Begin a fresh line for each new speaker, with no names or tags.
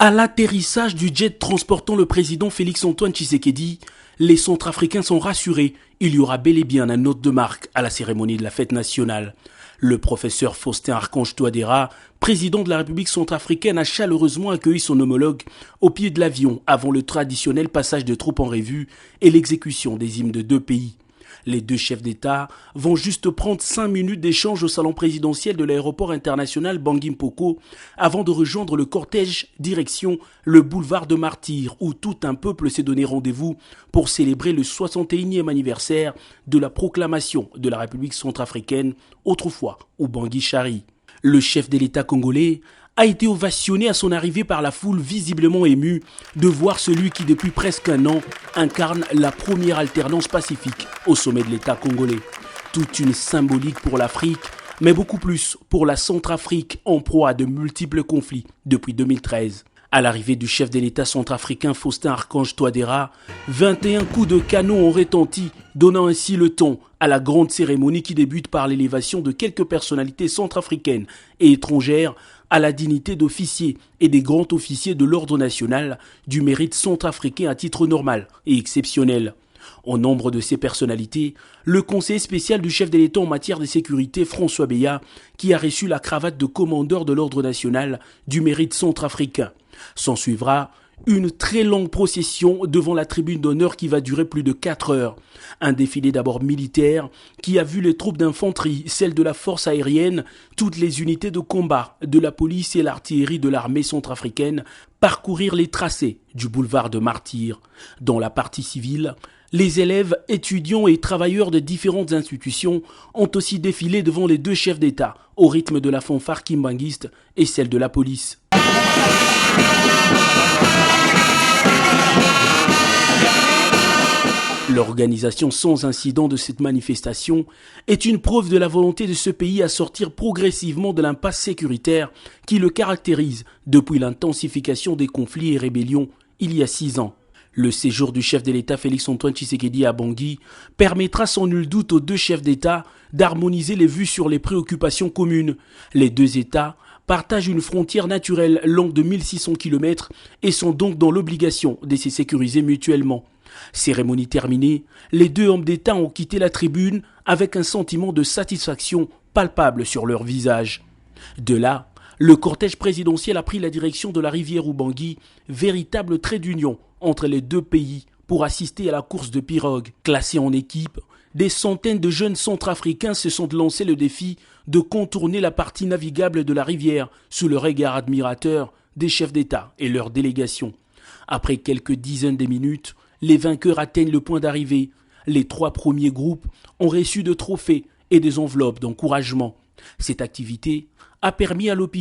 À l'atterrissage du jet transportant le président Félix-Antoine Tshisekedi, les Centrafricains sont rassurés. Il y aura bel et bien un hôte de marque à la cérémonie de la fête nationale. Le professeur Faustin Archange Touadéra, président de la République centrafricaine, a chaleureusement accueilli son homologue au pied de l'avion avant le traditionnel passage de troupes en revue et l'exécution des hymnes de deux pays. Les deux chefs d'État vont juste prendre 5 minutes d'échange au salon présidentiel de l'aéroport international Bangui Mpoko avant de rejoindre le cortège direction le boulevard de Martyrs où tout un peuple s'est donné rendez-vous pour célébrer le 61e anniversaire de la proclamation de la République centrafricaine, autrefois au Bangui Chari. Le chef de l'État congolais a été ovationné à son arrivée par la foule visiblement émue de voir celui qui depuis presque un an incarne la première alternance pacifique au sommet de l'État congolais. Toute une symbolique pour l'Afrique, mais beaucoup plus pour la Centrafrique en proie à de multiples conflits depuis 2013. À l'arrivée du chef de l'État centrafricain Faustin Archange Touadéra, 21 coups de canon ont retenti, donnant ainsi le ton à la grande cérémonie qui débute par l'élévation de quelques personnalités centrafricaines et étrangères à la dignité d'officiers et des grands officiers de l'ordre national du mérite centrafricain à titre normal et exceptionnel. Au nombre de ces personnalités, le conseiller spécial du chef de l'État en matière de sécurité, François Beya, qui a reçu la cravate de commandeur de l'ordre national du mérite centrafricain. S'en suivra une très longue procession devant la tribune d'honneur qui va durer plus de 4 heures. Un défilé d'abord militaire qui a vu les troupes d'infanterie, celles de la force aérienne, toutes les unités de combat de la police et l'artillerie de l'armée centrafricaine parcourir les tracés du boulevard de Martyrs. Dans la partie civile, les élèves, étudiants et travailleurs de différentes institutions ont aussi défilé devant les deux chefs d'État au rythme de la fanfare kimbanguiste et celle de la police. L'organisation sans incident de cette manifestation est une preuve de la volonté de ce pays à sortir progressivement de l'impasse sécuritaire qui le caractérise depuis l'intensification des conflits et rébellions il y a 6 ans. Le séjour du chef de l'État Félix-Antoine Tshisekedi à Bangui permettra sans nul doute aux deux chefs d'État d'harmoniser les vues sur les préoccupations communes. Les deux États partagent une frontière naturelle longue de 1600 km et sont donc dans l'obligation de se sécuriser mutuellement. Cérémonie terminée, les deux hommes d'État ont quitté la tribune avec un sentiment de satisfaction palpable sur leur visage. De là, le cortège présidentiel a pris la direction de la rivière Ubangui, véritable trait d'union entre les deux pays pour assister à la course de pirogues. Classés en équipe, des centaines de jeunes centrafricains se sont lancés le défi de contourner la partie navigable de la rivière sous le regard admirateur des chefs d'État et leurs délégations. Après quelques dizaines de minutes, les vainqueurs atteignent le point d'arrivée. Les 3 premiers groupes ont reçu de trophées et des enveloppes d'encouragement. Cette activité a permis à l'opinion